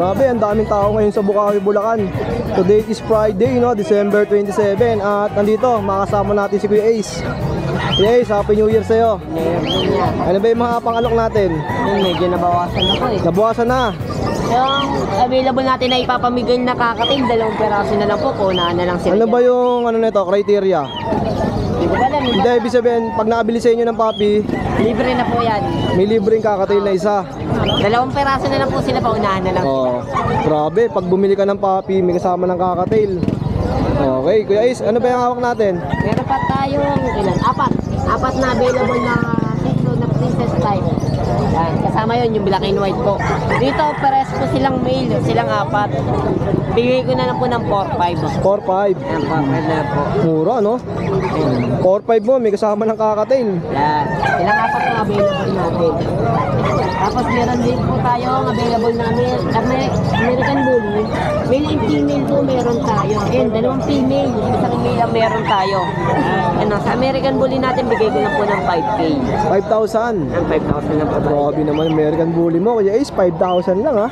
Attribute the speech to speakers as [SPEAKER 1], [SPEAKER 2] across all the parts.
[SPEAKER 1] Grabe, ang daming tao ngayon sa Bukawi, Bulacan. Today is Friday, no? December 27. At nandito, makasama natin si Kuya Ace. Kuya Ace, Happy New Year sa'yo. Ano ba yung mga pangalok natin?
[SPEAKER 2] Yung medyo nabawasan na po eh.
[SPEAKER 1] Nabukasan na.
[SPEAKER 2] Yung available natin na ipapamigay na kakatil, 2 peraso na lang po, kunahan na lang sila.
[SPEAKER 1] Ano ba yung ano nito, criteria?
[SPEAKER 2] Hindi ko alam.
[SPEAKER 1] Hindi, ibig sabihin, pag nakabili sa inyo ng puppy,
[SPEAKER 2] Libre na po yan.
[SPEAKER 1] may libreng kakatail na isa.
[SPEAKER 2] 2 peraso na lang po sila, paunahan na lang.
[SPEAKER 1] Oh, grabe, pag bumili ka ng puppy, may kasama ng kakatail. Okay, Kuya Ace, ano ba yung hawak natin?
[SPEAKER 2] Meron pa tayong ilan? 4 na available na sexo na princess type. Yan, kasama yun yung black and white po. Dito, pares po silang male, silang 4. Bigay ko na lang po ng 4-5.
[SPEAKER 1] 4-5.
[SPEAKER 2] Yan, 4-5 na lang po.
[SPEAKER 1] Mura, no? 4-5 mo, may kasama ng kakatail.
[SPEAKER 2] Yan, silang 4 na available natin. Tapos meron din po tayong available namin American Bully. Male and female po meron tayo. And 2 female, isang male ang meron tayo. Ano, sa American Bully natin, bigay ko lang po ng 5K.
[SPEAKER 1] 5,000.
[SPEAKER 2] Ang 5,000 lang po tayo.
[SPEAKER 1] Grabe naman yung American Bully mo. Kuya Ace, 5,000 lang, ha?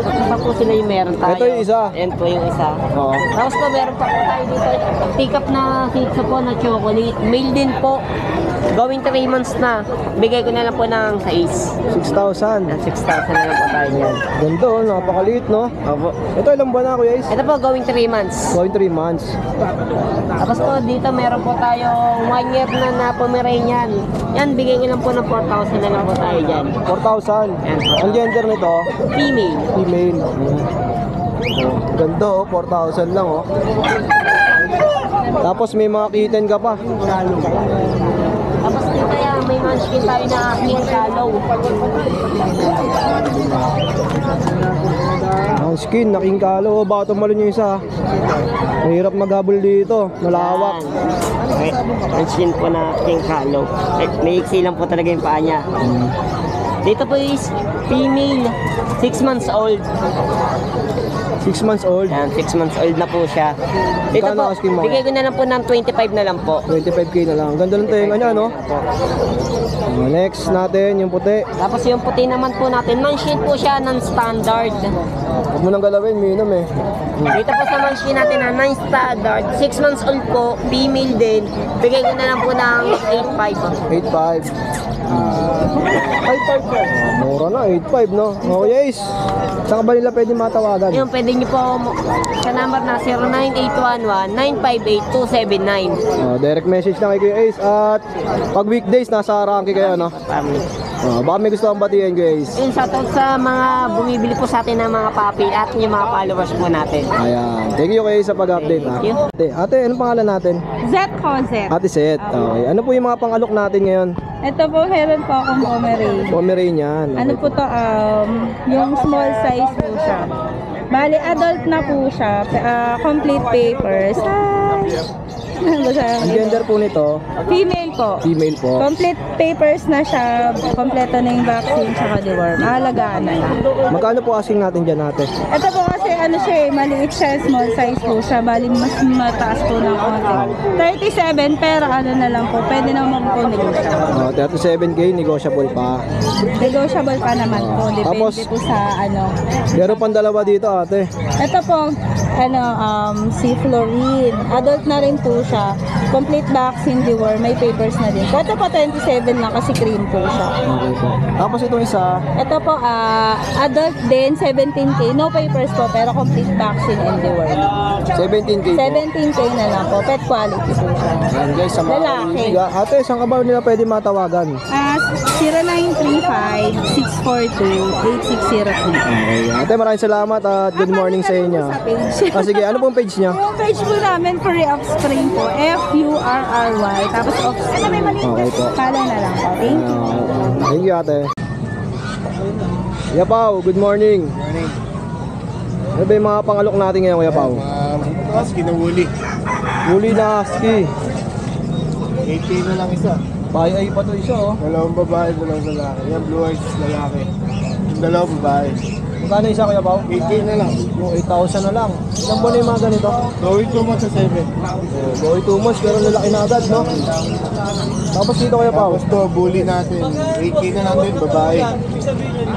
[SPEAKER 2] Isa po sila yung meron tayo.
[SPEAKER 1] Ito yung isa.
[SPEAKER 2] Yan po yung isa.
[SPEAKER 1] Oo.
[SPEAKER 2] Tapos po meron pa po tayo dito. Pick up na sitso po na chocolate. Male din po. Going 3 months na. Bigay ko na lang po ng 6.
[SPEAKER 1] 6,000.
[SPEAKER 2] 6,000 na lang po tayo yan.
[SPEAKER 1] Ganda, oh, napakaliit, no?
[SPEAKER 2] Opo.
[SPEAKER 1] Ito, ilang buwan na, Kuya Ace?
[SPEAKER 2] Ito po, going 3 months.
[SPEAKER 1] Going 3 months.
[SPEAKER 2] Tapos po, dito meron po tayong 1 year na Pomeranian. Yan, bigay ko lang po ng 4,000 na lang po tayo dyan.
[SPEAKER 1] 4,000.
[SPEAKER 2] Yan.
[SPEAKER 1] Ang gender nito?
[SPEAKER 2] Female.
[SPEAKER 1] Female. Oh, ganda, oh. 4,000 lang, oh. Tapos may mga kitten ka pa.
[SPEAKER 2] Tapos dito yan, may munchkin tayo na king shallow.
[SPEAKER 1] Ang skin, naking kalo. Oh, baka tumalon yung isa. Mahirap maghabol dito. Malawak.
[SPEAKER 2] Munchkin po na king shallow. May iksi lang po talaga yung paa niya. Dito po is female, 6 months old.
[SPEAKER 1] 6 months old.
[SPEAKER 2] Yan, 6 months old na po siya. Dito
[SPEAKER 1] Magkano
[SPEAKER 2] po,
[SPEAKER 1] asking mo?
[SPEAKER 2] bigay ko na lang po ng 25 na lang po.
[SPEAKER 1] 25k na lang. Ganda ng tenga niya, no? Next natin, yung puti.
[SPEAKER 2] Tapos yung puti naman po natin, munchkin po siya ng standard.
[SPEAKER 1] Huwag mo nang galawin, minum eh.
[SPEAKER 2] Dito po sa munchkin natin na non-standard, 6 months old po, female din. Bigay ko na lang po ng 8.5.
[SPEAKER 1] 8.5. 8.5 po. Mura na, 8.5, no? Okay, Ace. Saan ka ba nila pwede matawagan?
[SPEAKER 2] Yung pwede niyo po sa number na 09811-958-279.
[SPEAKER 1] Direct message lang kay Kuya Ace. At pag weekdays, nasa Arangke kayo, no?
[SPEAKER 2] Family.
[SPEAKER 1] Baka may gusto kang batiin, Kuya Ace.
[SPEAKER 2] Yun, shoutout sa mga bumibili po sa atin ng mga papi at yung mga followers po natin.
[SPEAKER 1] Ayan. Thank you, Kuya Ace, sa pag-update, ha?
[SPEAKER 2] Thank you.
[SPEAKER 1] Ate, anong pangalan natin?
[SPEAKER 3] Zet po, Zet.
[SPEAKER 1] Ate Seth. Okay. Ano po yung mga pangalok natin ngayon?
[SPEAKER 3] Ito po, meron po akong Pomeranian.
[SPEAKER 1] Pomeranian.
[SPEAKER 3] Ano po to, yung small size po siya. Bali, adult na po siya. Complete papers.
[SPEAKER 1] Ang gender po nito,
[SPEAKER 3] Female po.
[SPEAKER 1] female po.
[SPEAKER 3] Complete papers na siya. Kompleto na yung vaccine tsaka deworm. Alagaan na lang.
[SPEAKER 1] Magkano po asking natin dyan, ate?
[SPEAKER 3] Ito po kasi ano siya maliit siya, small size po siya. Bali, mas mataas po ng konti. 37, pero ano na lang po. Pwede na magpo-negotiable.
[SPEAKER 1] 37k, negotiable pa.
[SPEAKER 3] Negotiable pa naman po. Depende
[SPEAKER 1] Tapos,
[SPEAKER 3] po sa ano.
[SPEAKER 1] Meron pang dalawa dito, ate.
[SPEAKER 3] Ito po, si Florine. Adult na rin po siya. Complete vaccine deworm. May papers na din. Ito po, 27 lang kasi cream po siya.
[SPEAKER 1] Okay po. Tapos itong isa,
[SPEAKER 3] Ito po, adult din, 17K. No papers po, pero complete vaccine and deworm.
[SPEAKER 1] 17k po.
[SPEAKER 3] 17K na lang po. Pet quality po siya.
[SPEAKER 1] Ayan guys, sa mga
[SPEAKER 3] Lalaki.
[SPEAKER 1] kaibigan. Ate, saan ka ba nila pwede matawagan?
[SPEAKER 3] 0935-642-8602.
[SPEAKER 1] Okay. Ate, maraming salamat at good morning sa inyo.
[SPEAKER 3] Sa page.
[SPEAKER 1] Sige, ano pong page niya?
[SPEAKER 3] Yung page po namin for offspring po, F-U-R-R-Y. Tapos offspring.
[SPEAKER 1] Okay po.
[SPEAKER 3] Follow na lang po. Thank you.
[SPEAKER 1] Thank you, ate. Kuya Pao, good morning.
[SPEAKER 4] Morning.
[SPEAKER 1] Ano ba yung mga pangalok natin ngayon, Kuya Pao?
[SPEAKER 4] Husky na Woolly.
[SPEAKER 1] Huli na husky.
[SPEAKER 4] 8K na lang isa.
[SPEAKER 1] Ay pa to isa, oh.
[SPEAKER 4] Dalawang babae, dalawang lalaki. Yan, blue eyes lalaki. Yung dalawang babae.
[SPEAKER 1] Magkano isa Kuya Pao?
[SPEAKER 4] 8K na lang.
[SPEAKER 1] Oh, 8,000 na lang. Ilang buwan na yung mga ganito?
[SPEAKER 4] Going 2 months sa 7.
[SPEAKER 1] Boy, 2 months, pero lalaki na agad, no? Tapos dito Kuya Pao,
[SPEAKER 4] Tapos to, bully natin. 8K na lang din, babae.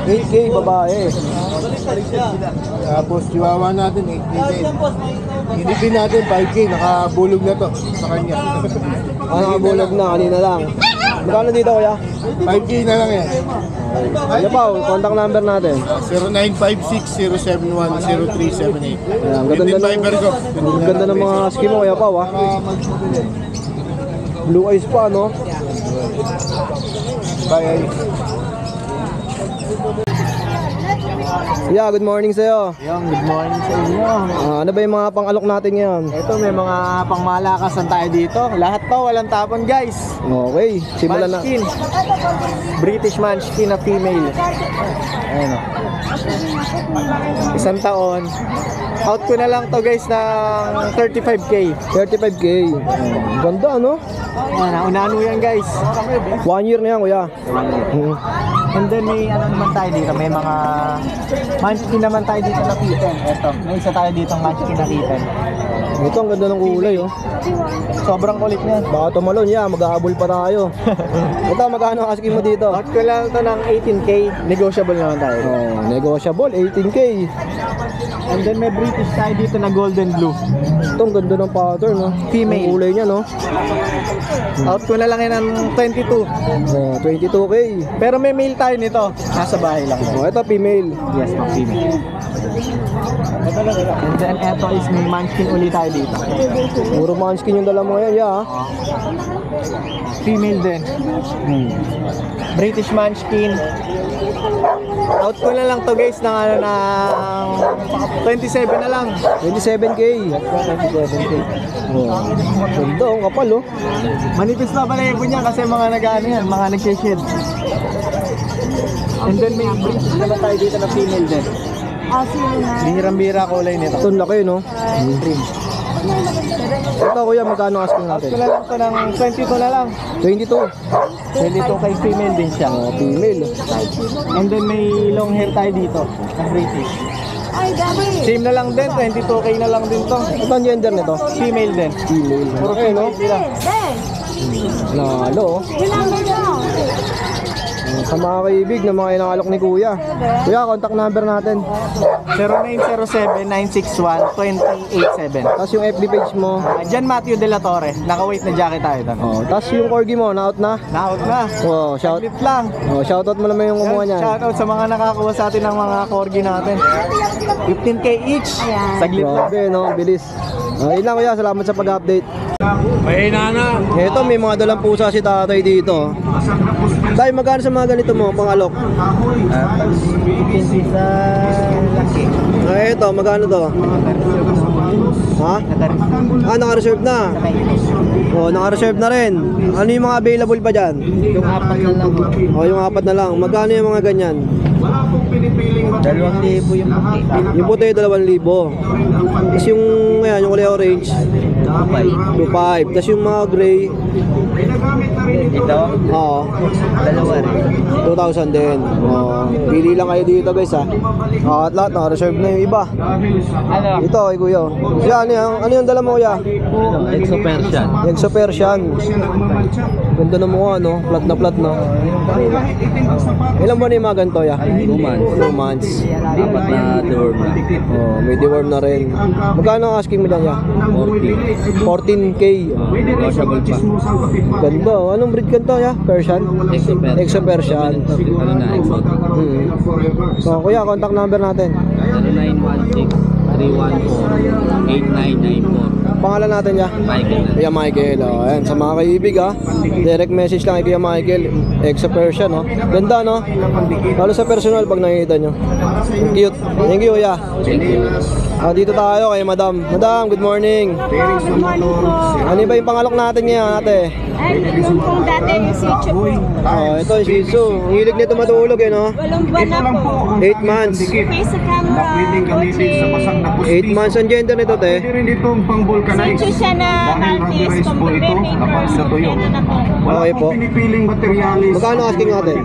[SPEAKER 1] 8K babae.
[SPEAKER 4] Tapos chihuahua natin, 8K din. Inipin natin, 5K. Nakabulog na to sa kanya.
[SPEAKER 1] Ano kabulag na, kanina lang. Magkano dito Kuya?
[SPEAKER 4] 5K na lang yan.
[SPEAKER 1] Kuya Pao, contact number natin.
[SPEAKER 4] 0956-071-0378.
[SPEAKER 1] Ayan,
[SPEAKER 4] Ito yung Viber ko.
[SPEAKER 1] Ang ganda ng mga ski mo Kuya Pao, ha? Blue eyes pa, no?
[SPEAKER 4] Bye.
[SPEAKER 1] Yeah, good morning sa'yo.
[SPEAKER 4] Yung, good morning sa inyo.
[SPEAKER 1] Ano ba yung mga pang-alok natin ngayon?
[SPEAKER 4] Ito, may mga pangmalakasan tayo dito. Lahat to, walang tapon guys.
[SPEAKER 1] Okay, simulan na.
[SPEAKER 4] Munchkin. British Munchkin na female. Ayan o. 1 taon. Out ko na lang to guys ng 35K.
[SPEAKER 1] 35K. Ganda, no?
[SPEAKER 4] Ayan, unano yan guys.
[SPEAKER 1] 1 year na yan, Kuya.
[SPEAKER 4] And then may ano naman tayo dito, may mga Munchkin naman tayo dito na kitten. Ito, may isa tayo dito Munchkin na kitten.
[SPEAKER 1] Ito, ang ganda ng kulay, oh.
[SPEAKER 4] Sobrang kulit niya.
[SPEAKER 1] Baka tumalon, yeah, mag-aabol pa tayo. Ito, magkano asking mo dito?
[SPEAKER 4] Out ko lang to ng 18K. Negotiable naman tayo.
[SPEAKER 1] Oh, negotiable, 18K.
[SPEAKER 4] And then may British tayo dito na golden blue.
[SPEAKER 1] Ito, ang ganda ng pattern, no?
[SPEAKER 4] Female.
[SPEAKER 1] Ang kulay niya, no?
[SPEAKER 4] Out ko na lang yan ng 22.
[SPEAKER 1] Oh, 22K.
[SPEAKER 4] Pero may male tayo nito. Nasa bahay lang.
[SPEAKER 1] Oh, ito, female.
[SPEAKER 4] Yes, mga female. And then eto is may Munchkin ulit tayo dito.
[SPEAKER 1] Puro Munchkin yung dala mo ngayon, yeah.
[SPEAKER 4] Female din. British Munchkin. Out ko na lang to guys ng ano ng 27 na lang.
[SPEAKER 1] 27K.
[SPEAKER 4] 27K.
[SPEAKER 1] Oh, ganda, ang kapal, oh.
[SPEAKER 4] Manipis na pala yung niya kasi mga nag-ano yan, mga nag-shed. And then may British naman tayo dito na female din. Bihirang-bihira kulay nito.
[SPEAKER 1] Ito, ang laki, no?
[SPEAKER 4] Trim.
[SPEAKER 1] Ito, Kuya, magkano asking
[SPEAKER 4] Out
[SPEAKER 1] natin?
[SPEAKER 4] ko na lang to ng 22 na lang.
[SPEAKER 1] 22.
[SPEAKER 4] 22 kay female din siya.
[SPEAKER 1] Oh, female.
[SPEAKER 4] And then may long hair tayo dito, na British. Same na lang din, 22K na lang din to.
[SPEAKER 1] Ito ang gender nito?
[SPEAKER 4] Female din.
[SPEAKER 1] Female.
[SPEAKER 4] Puro
[SPEAKER 1] Okay, no?
[SPEAKER 4] female sila.
[SPEAKER 1] Nalo, oh. Sa mga kaibig na mga inangalok ni Kuya. Kuya, contact number natin.
[SPEAKER 4] 0907-961-2087.
[SPEAKER 1] Tapos yung FB page mo.
[SPEAKER 4] Jan Matthew De La Torre, naka-weight na jacket tayo doon.
[SPEAKER 1] Oh, tapos yung corgi mo, na-out na.
[SPEAKER 4] Na-out na.
[SPEAKER 1] Oh,
[SPEAKER 4] Saglit lang.
[SPEAKER 1] shoutout mo naman yung kumuha niyan.
[SPEAKER 4] Shoutout sa mga nakakuha sa atin ng mga corgi natin. 15K each. Saglit lang.
[SPEAKER 1] Grabe, no? Bilis. Yun lang, Kuya. Salamat sa pag-update.
[SPEAKER 4] Mahina na.
[SPEAKER 1] Ito, may mga dalang pusa si tatay dito. Tay, magkano sa mga ganito mo, pangalok?
[SPEAKER 4] 15 sa laki.
[SPEAKER 1] Ito, magkano to? Ha? Naka-reserve na. Oh, naka-reserve na rin. Ano yung mga available pa dyan?
[SPEAKER 4] Yung apat na lang.
[SPEAKER 1] Oh, yung 4 na lang. Magkano yung mga ganyan?
[SPEAKER 4] 2,000 yung puti.
[SPEAKER 1] Yung puti, 2,000. Tapos yung, ayan, yung kulay orange, 2,500. Tapos yung mga gray,
[SPEAKER 4] Ito,
[SPEAKER 1] oo,
[SPEAKER 4] dalawa rin.
[SPEAKER 1] 2,000 din. Oh, pili lang kayo dito guys, ha. At lahat, naka-reserve na yung iba.
[SPEAKER 4] Ano?
[SPEAKER 1] Ito, ay kuya. Kuya, ano yung dala mo, kuya?
[SPEAKER 4] Exo Persian.
[SPEAKER 1] Exo Persian. Ganda ng mukha, no? Flat na flat, no? Ilan ba na yung mga ganito, ya?
[SPEAKER 4] 2 months.
[SPEAKER 1] 2 months.
[SPEAKER 4] Apat na deworm na.
[SPEAKER 1] Oh, may deworm na rin. Magkano ang asking mo dyan, ya? 14K.
[SPEAKER 4] Washable pa.
[SPEAKER 1] Ganda. Anong breed ganito, ya? Persian?
[SPEAKER 4] Exo Persian.
[SPEAKER 1] Exo Persian.
[SPEAKER 4] Ano na, exo?
[SPEAKER 1] So, kuya, contact number natin.
[SPEAKER 4] 0916-314-8994.
[SPEAKER 1] Pangalan natin, ya?
[SPEAKER 4] Michael.
[SPEAKER 1] Kuya Michael, oh, ayan, sa mga kaibig, ha. Direct message lang kay Kuya Michael. Exo Persian, no? Ganda, no? Lalo sa personal pag nakikita nyo. Cute. Thank you, kuya. Dito tayo kay Madam. Madam, good morning.
[SPEAKER 3] Good morning po.
[SPEAKER 1] Ano ba yung pangalok natin ngayon, ate?
[SPEAKER 3] Ay, yung pong dati yung si Chupo.
[SPEAKER 1] Oh, ito yung Shih Tzu. Ang hilig nito matulog, eh, no?
[SPEAKER 3] Walang buwan na po.
[SPEAKER 1] 8 months.
[SPEAKER 3] Face sa camera, coaching.
[SPEAKER 1] 8 months ang gender nito, te.
[SPEAKER 5] Pwede rin itong pang-vulcanize.
[SPEAKER 3] Since siya na
[SPEAKER 5] Dahil
[SPEAKER 3] Maltese,
[SPEAKER 5] rubberized po
[SPEAKER 3] complete
[SPEAKER 5] ito
[SPEAKER 3] papers,
[SPEAKER 5] kapag natuyo.
[SPEAKER 3] kompleto na po.
[SPEAKER 5] Wala
[SPEAKER 1] Okay po.
[SPEAKER 5] pong pinipiling materialis.
[SPEAKER 1] Magkano asking natin?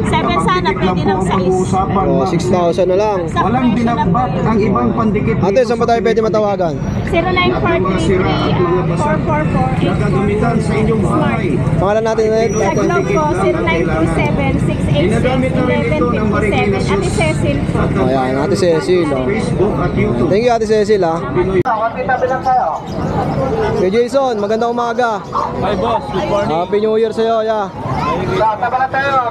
[SPEAKER 3] 7 sana, pwede ng size.
[SPEAKER 1] Oh, 6,000 na lang.
[SPEAKER 5] Walang dinakbat ang ibang pandikit.
[SPEAKER 1] Ate, saan ba tayo pwede matawagan?
[SPEAKER 3] 0943
[SPEAKER 5] Gagamitan sa inyong bahay.
[SPEAKER 1] Pangalan natin ulit.
[SPEAKER 3] Sa Globe ko, 0927-686-1157. Ate Cecil po.
[SPEAKER 1] Ayan, Ate Cecil. Oh.
[SPEAKER 5] Facebook at YouTube.
[SPEAKER 1] Thank you, Ate Cecil, ha. Kay Jason, magandang umaga.
[SPEAKER 6] Hi boss, good morning.
[SPEAKER 1] Happy New Year sa'yo, ya.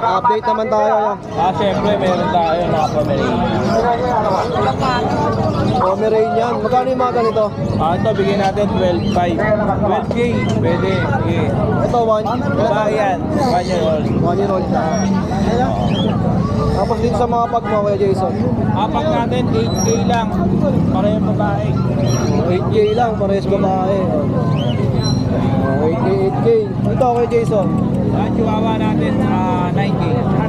[SPEAKER 1] Update naman tayo, ya.
[SPEAKER 6] Siyempre meron tayo na Pomeranian.
[SPEAKER 1] Pomeranian. Magkano yung mga ganito?
[SPEAKER 6] Ito bigyan natin 12.5. 12K, pwede. Okay.
[SPEAKER 1] Ito, 1
[SPEAKER 6] Bayan, 1 year old.
[SPEAKER 1] year old na. Tapos dito sa mga pag mo, Kuya Jason.
[SPEAKER 6] Apag natin 8K lang. Parehong babae.
[SPEAKER 1] 8K lang, parehas babae. 8K, 8K. Ito, Kuya Jason.
[SPEAKER 6] Ang chihuahua natin 9K.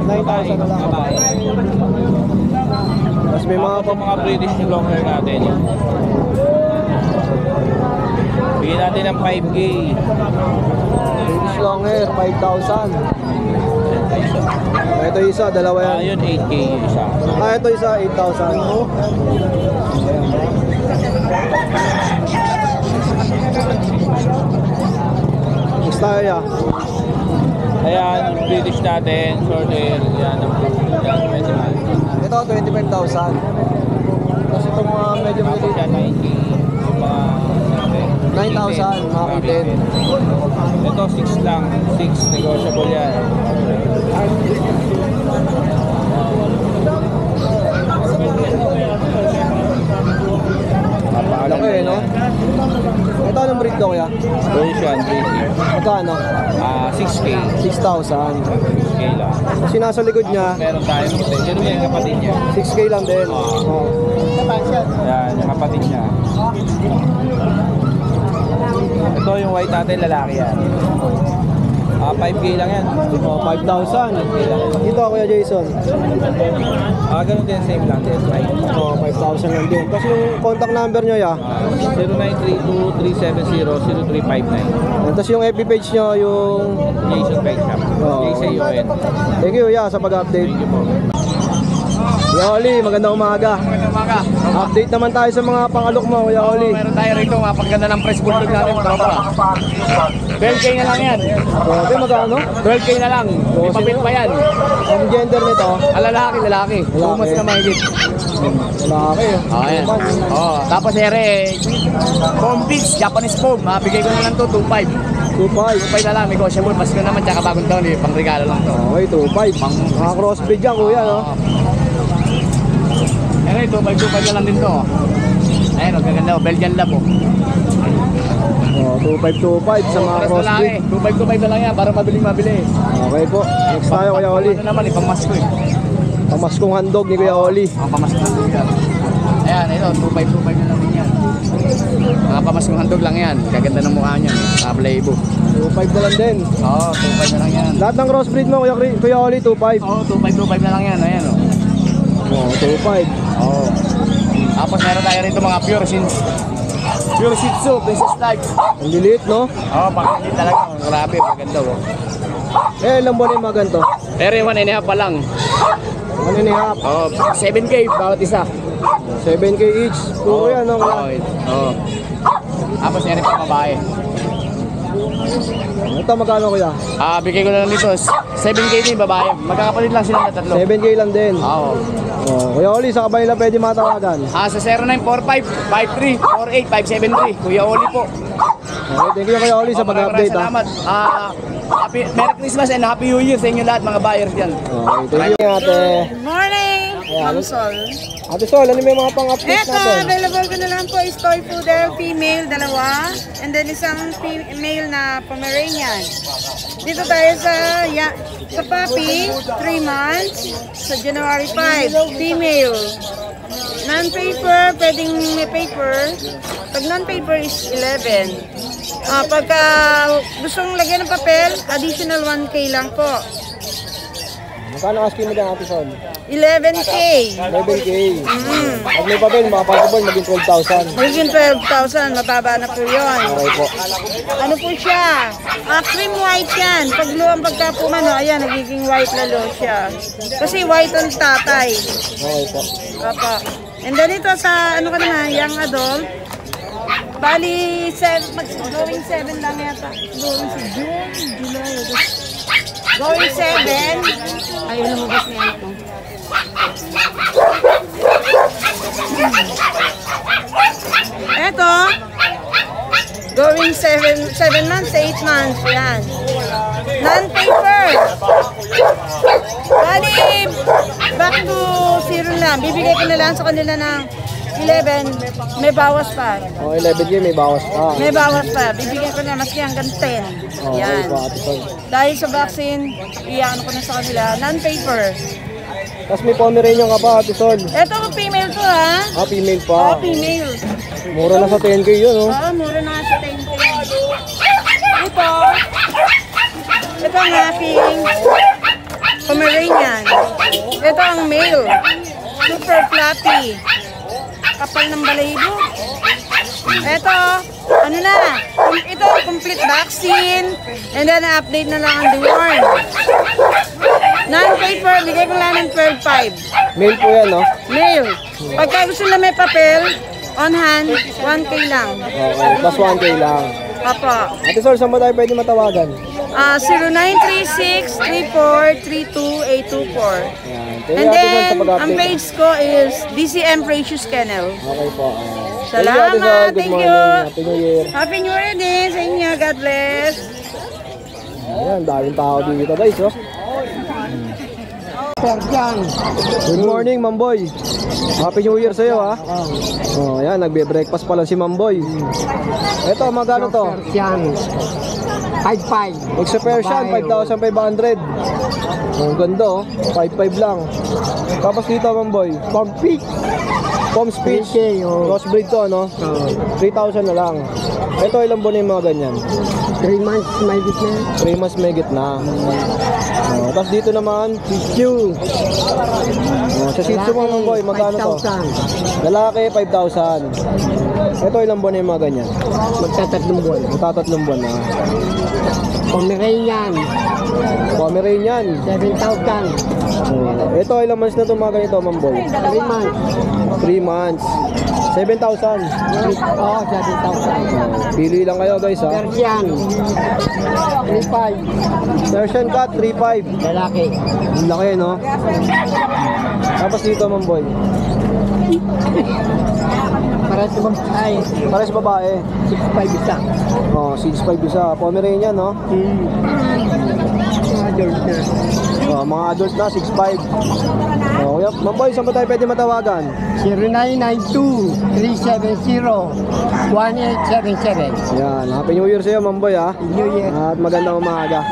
[SPEAKER 1] 9,000 na lang.
[SPEAKER 6] Babae.
[SPEAKER 1] Tapos may mga
[SPEAKER 6] Tapos mga British long hair natin. Bigyan natin ng 5K.
[SPEAKER 1] British long hair, 5,000. Ito isa, dalawa yan.
[SPEAKER 6] Yun 8K yung isa.
[SPEAKER 1] Ito isa, 8,000. Gusto ya.
[SPEAKER 6] Ayan, yung British natin, short hair, yan, yan, medyo
[SPEAKER 1] Ito, 25,000. Tapos itong mga medyo
[SPEAKER 6] tapos
[SPEAKER 1] maliit,
[SPEAKER 6] yan, 9K, yung mga
[SPEAKER 1] 9,000, mga kitten.
[SPEAKER 6] Ito, 6 lang, 6, negotiable yan.
[SPEAKER 1] Laki eh, no? Ito, anong breed daw kaya?
[SPEAKER 6] Persian, British.
[SPEAKER 1] Magkano?
[SPEAKER 6] 6K,
[SPEAKER 1] 6,000.
[SPEAKER 6] 6K lang.
[SPEAKER 1] Tapos yung nasa likod niya,
[SPEAKER 6] Meron tayong puti. Yun yung kapatid niya.
[SPEAKER 1] 6K lang din. Oh.
[SPEAKER 6] Yan, yung kapatid niya. Ito yung white natin, lalaki yan. 5K lang yan.
[SPEAKER 1] Oh, 5,000. Dito, Kuya Jason.
[SPEAKER 6] Ganun din, same lang din. Right?
[SPEAKER 1] Oh, 5,000 lang din. Tapos yung contact number nyo, ya?
[SPEAKER 6] 0932-370-0359.
[SPEAKER 1] Tapos yung FB page nyo, yung...
[SPEAKER 6] Jason Pet Shop.
[SPEAKER 1] Oo.
[SPEAKER 6] JCUN.
[SPEAKER 1] Thank you, ya, sa pag-update. Kuya Oli, magandang umaga.
[SPEAKER 7] Magandang umaga.
[SPEAKER 1] Update naman tayo sa mga pangalok mo, Kuya Oli.
[SPEAKER 7] Meron tayo rito, mapaganda ng press bulldog natin, tropa. 12K na lang yan.
[SPEAKER 1] Grabe, magkano?
[SPEAKER 7] 12K na lang. May papel pa yan.
[SPEAKER 1] Ang gender nito,
[SPEAKER 7] Lalaki. 2 months na mahigit.
[SPEAKER 1] lalaki.
[SPEAKER 7] Oh, yan. Oh, tapos ere, foam pigs, Japanese foam. Mabigay ko na lang to, 2.5.
[SPEAKER 1] 2.5.
[SPEAKER 7] 2.5 na lang, negotiable. Pasko naman, tsaka bagong taon, pang regalo lang to.
[SPEAKER 1] Okay, 2.5. Mga crossbreed yan, kuya, no?
[SPEAKER 7] Ere, 2.5 na lang din to. Ayun, magaganda, Belgian lab, oh.
[SPEAKER 1] Oh, 2.5 sa mga
[SPEAKER 7] Pares lalaki,
[SPEAKER 1] crossbreed.
[SPEAKER 7] 2.5 na lang yan, para mabili.
[SPEAKER 1] Okay po. Next tayo, Kuya Oli.
[SPEAKER 7] Ano naman, ipangmasko eh.
[SPEAKER 1] Pamaskong handog ni Kuya Oli.
[SPEAKER 7] Ang pamaskong handog yan. Ayan, ito, 2.5 na lang din yan. Mga pamaskong handog lang yan. Gaganda ng mukha niya. Mga playbook.
[SPEAKER 1] 2.5 na lang din.
[SPEAKER 7] Oo, 2.5 na lang yan.
[SPEAKER 1] Lahat ng crossbreed mo, Kuya Oli, 2.5.
[SPEAKER 7] Oo, 2.5 na lang yan. Ayan, o.
[SPEAKER 1] Oh, 2.5.
[SPEAKER 7] Oo. Tapos meron tayo rito mga pure Shih Tzu, Princess Life.
[SPEAKER 1] Ang lilit, no?
[SPEAKER 7] Oo, pagkalit talaga. Grabe, maganda, o.
[SPEAKER 1] Eh, ilang buwan yung mga ganito?
[SPEAKER 7] Pero yung 1.5 pa lang.
[SPEAKER 1] 1.5.
[SPEAKER 7] Oo, 7K bawat isa.
[SPEAKER 1] 7K each. Puro yan, no?
[SPEAKER 7] Oo. Tapos meron pa babae.
[SPEAKER 1] Ito, magkano, Kuya?
[SPEAKER 7] Bigay ko na lang dito. 7K din, babae. Magkakapatid lang sila na tatlo.
[SPEAKER 1] 7K lang din.
[SPEAKER 7] Oo.
[SPEAKER 1] Oh, Kuya Oli, sa kabay na pwede matawagan.
[SPEAKER 7] Sa 0945-53-48573. Kuya Oli po.
[SPEAKER 1] Okay, thank you, Kuya Oli, sa pag-update, ha?
[SPEAKER 7] Salamat. Merry Christmas and Happy New Year sa inyo lahat mga buyers dyan.
[SPEAKER 1] Okay, thank you, ate.
[SPEAKER 8] Morning, Ma'am Sol.
[SPEAKER 1] Ate Sol, ano may mga pang-update
[SPEAKER 8] Eto,
[SPEAKER 1] natin?
[SPEAKER 8] available ko na lang po is toy poodle, female, dalawa. And then isang male na Pomeranian. Dito tayo sa puppy, 3 months. Sa January 5, female. Non-paper, pwedeng may paper. Pag non-paper is 11. Pagka gustong lagyan ng papel, additional 1K lang po.
[SPEAKER 1] Magkano asking mo dyan, Ate Sol?
[SPEAKER 8] 11K.
[SPEAKER 1] 11K. Pag may papel, mga possible, maging 12,000.
[SPEAKER 8] Magiging 12,000, mababa na po yun.
[SPEAKER 1] Okay po.
[SPEAKER 8] Ano po siya? Cream white yan. Pag luwang pagkapumano, ayan, nagiging white lalo siya. Kasi white ang tatay.
[SPEAKER 1] Okay po.
[SPEAKER 8] Papa. And then ito sa, ano ka naman, young adult. Bali, going 7 lang yata. Going sa June, July, August. Going 7. Ayun, lumabas na yan ito. Eto, going 7 months, 8 months, yan. Non-paper. Bali, back to 0 lang. Bibigay ko na lang sa kanila ng 11, may bawas pa.
[SPEAKER 1] Oh, 11K, may bawas pa.
[SPEAKER 8] May bawas pa. Bibigyan ko na maski hanggang 10.
[SPEAKER 1] Okay
[SPEAKER 8] Yan.
[SPEAKER 1] po, Ate Sol.
[SPEAKER 8] Dahil sa vaccine, iyan ko na sa kanila. Non-paper.
[SPEAKER 1] Tapos may Pomeranian ka pa, Ate Sol.
[SPEAKER 8] Ito, female to ha.
[SPEAKER 1] Ah, female
[SPEAKER 8] Oo,
[SPEAKER 1] pa.
[SPEAKER 8] female.
[SPEAKER 1] Mura na sa 10K yun, oh.
[SPEAKER 8] Oo, mura na nga sa 10 ko yan. Ito ang aking Pomeranian. Ito ang male. Super fluffy. Kapal ng balahibo. Ito, ano na, ito complete vaccine. And then update na lang ang deworm. Non-paper, bigay ko lang ng 12.5.
[SPEAKER 1] Male po yan, no?
[SPEAKER 8] Male. Pagka gusto na may papel, on hand, 1K lang.
[SPEAKER 1] Okay, plus 1K lang.
[SPEAKER 8] Papa.
[SPEAKER 1] Ate Sol, saan ba tayo pwede matawagan?
[SPEAKER 8] 0936-3432-824.
[SPEAKER 1] Yan. Thank
[SPEAKER 8] And
[SPEAKER 1] you, Ate Sol, sa
[SPEAKER 8] then, ang
[SPEAKER 1] pag-update.
[SPEAKER 8] page ko is DCM Precious Kennel.
[SPEAKER 1] Okay po.
[SPEAKER 8] Salamat,
[SPEAKER 1] Thank you, Ate Sol. Good
[SPEAKER 8] thank
[SPEAKER 1] morning.
[SPEAKER 8] you.
[SPEAKER 1] Happy New Year.
[SPEAKER 8] Happy New Year din sa inyo. God bless.
[SPEAKER 1] Ayan, daming tao dito, guys, oh. Good morning, Mamboy. Happy New Year sa'yo, ha? Oh, ayan, nagbe-breakfast pa lang si Mamboy. Ito, magkano to?
[SPEAKER 9] Yan. 5-5.
[SPEAKER 1] Extra Persian, 5,500. Ang ganda, oh. 5,500 lang. Tapos dito, Mamboy.
[SPEAKER 9] Complete.
[SPEAKER 1] Pom Speech.
[SPEAKER 9] oh.
[SPEAKER 1] Crossbreed to, no? 3,000 na lang. Ito, ilang buwan na yung mga ganyan?
[SPEAKER 9] 3 months may gitna.
[SPEAKER 1] 3 months may gitna. Oh, tapos dito naman,
[SPEAKER 9] Q.
[SPEAKER 1] oh, sa Shih Tzu mo, Mamboy, magkano to?
[SPEAKER 9] 5,000.
[SPEAKER 1] Lalaki, 5,000. Ito, ilang buwan na yung mga ganyan?
[SPEAKER 9] Magtatatlong buwan.
[SPEAKER 1] Magtatatlong buwan na.
[SPEAKER 9] Pomeranian.
[SPEAKER 1] Pomeranian.
[SPEAKER 9] 7,000.
[SPEAKER 1] Oh, ito, ilang months na itong mga ganito, Mamboy?
[SPEAKER 9] 3 months.
[SPEAKER 1] 3 months. 7,000.
[SPEAKER 9] Oo, 7,000.
[SPEAKER 1] Pili lang kayo, guys, ha?
[SPEAKER 9] Persian. 3,500.
[SPEAKER 1] Persian cat, 3,500.
[SPEAKER 9] Lalaki.
[SPEAKER 1] Ang laki, no? Tapos dito, Mamboy.
[SPEAKER 9] Para sa babae.
[SPEAKER 1] Para sa babae.
[SPEAKER 9] 6,500 isa.
[SPEAKER 1] Oh, 6,500 isa. Pomeranian, no?
[SPEAKER 9] Adult na.
[SPEAKER 1] Oh, mga adult na, 6,500. Oh, yep. Mamboy, saan ba tayo pwede matawagan?
[SPEAKER 9] 0992-370-1877.
[SPEAKER 1] Yan. Happy New Year sa'yo, Mamboy, ha?
[SPEAKER 9] New Year.
[SPEAKER 1] At magandang umaga.